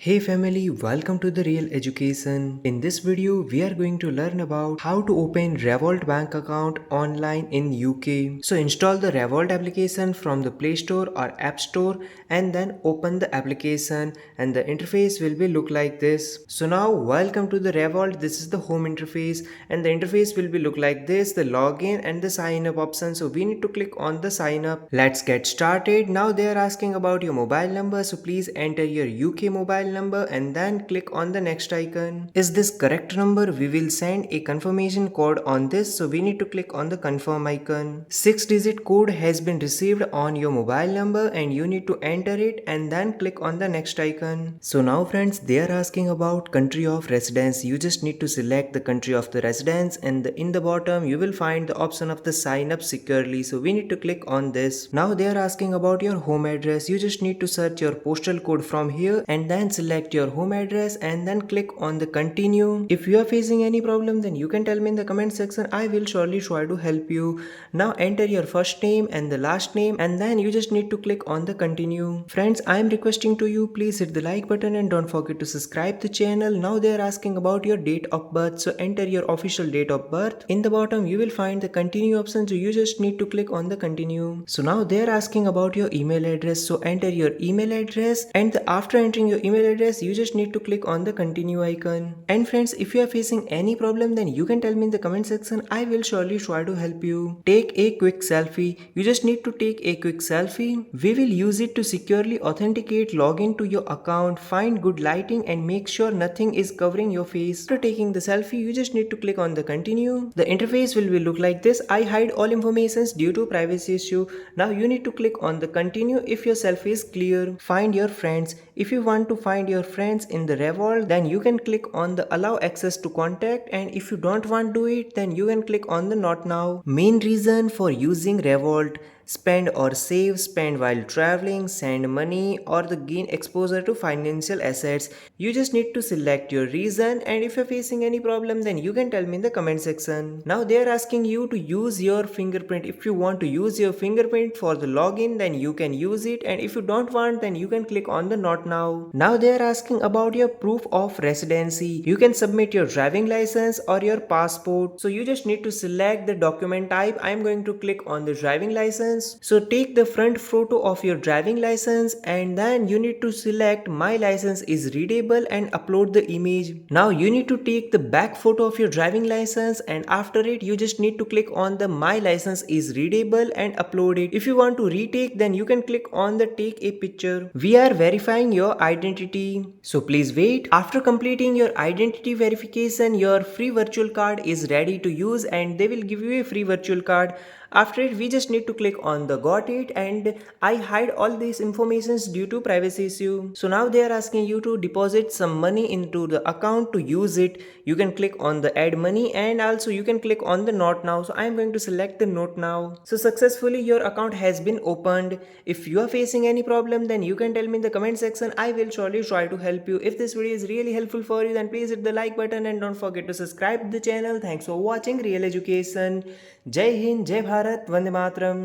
Hey family, welcome to the Real Education. In this video, we are going to learn about how to open Revolt bank account online in UK. So install the Revolt application from the Play Store or App Store and then open the application and the interface will be look like this. So now welcome to the Revolt. This is the home interface and the interface will be look like this, the login and the sign up option. So we need to click on the sign up. Let's get started. Now they are asking about your mobile number. So please enter your UK mobile number and then click on the next icon. Is this correct number? We will send a confirmation code on this, so we need to click on the confirm icon. 6-digit code has been received on your mobile number and you need to enter it and then click on the next icon. So now friends, they are asking about country of residence. You just need to select the country of the residence and in the bottom you will find the option of the sign up securely, so we need to click on this. Now they are asking about your home address. You just need to search your postal code from here and then select your home address and then click on the continue. If you are facing any problem, then you can tell me in the comment section. I will surely try to help you. Now enter your first name and the last name and then you just need to click on the continue. Friends, I am requesting to you, please hit the like button and don't forget to subscribe the channel. Now they are asking about your date of birth, so enter your official date of birth. In the bottom you will find the continue option, so you just need to click on the continue. So now they are asking about your email address, so enter your email address and after entering your email address you just need to click on the continue icon. And friends, if you are facing any problem, then you can tell me in the comment section. I will surely try to help you. Take a quick selfie. You just need to take a quick selfie. We will use it to securely authenticate, log into your account, find good lighting and make sure nothing is covering your face. After taking the selfie, you just need to click on the continue. The interface will be look like this. I hide all informations due to privacy issue. Now you need to click on the continue if your selfie is clear. Find your friends. If you want to find your friends in the Revolt, then you can click on the allow access to contact, and if you don't want to do it, then you can click on the not now. Main reason for using Revolt: spend or save, spend while traveling, send money, or the gain exposure to financial assets. You just need to select your reason, and if you're facing any problem, then you can tell me in the comment section. Now they are asking you to use your fingerprint. If you want to use your fingerprint for the login, then you can use it, and if you don't want, then you can click on the not now. Now they are asking about your proof of residency. You can submit your driving license or your passport. So you just need to select the document type. I am going to click on the driving license. So take the front photo of your driving license and then you need to select my license is readable and upload the image. Now you need to take the back photo of your driving license and after it you just need to click on the my license is readable and upload it. If you want to retake, then you can click on the take a picture. We are verifying your identity, so please wait. After completing your identity verification, your free virtual card is ready to use and they will give you a free virtual card. After it, we just need to click on the got it, and I hide all these informations due to privacy issue. So now they are asking you to deposit some money into the account to use it. You can click on the add money and also you can click on the not now. So I am going to select the not now. So successfully your account has been opened. If you are facing any problem, then you can tell me in the comment section. I will surely try to help you. If this video is really helpful for you, then please hit the like button and don't forget to subscribe the channel. Thanks for watching Real Education. Jai Hind, Jai Bharat, Vande Mataram.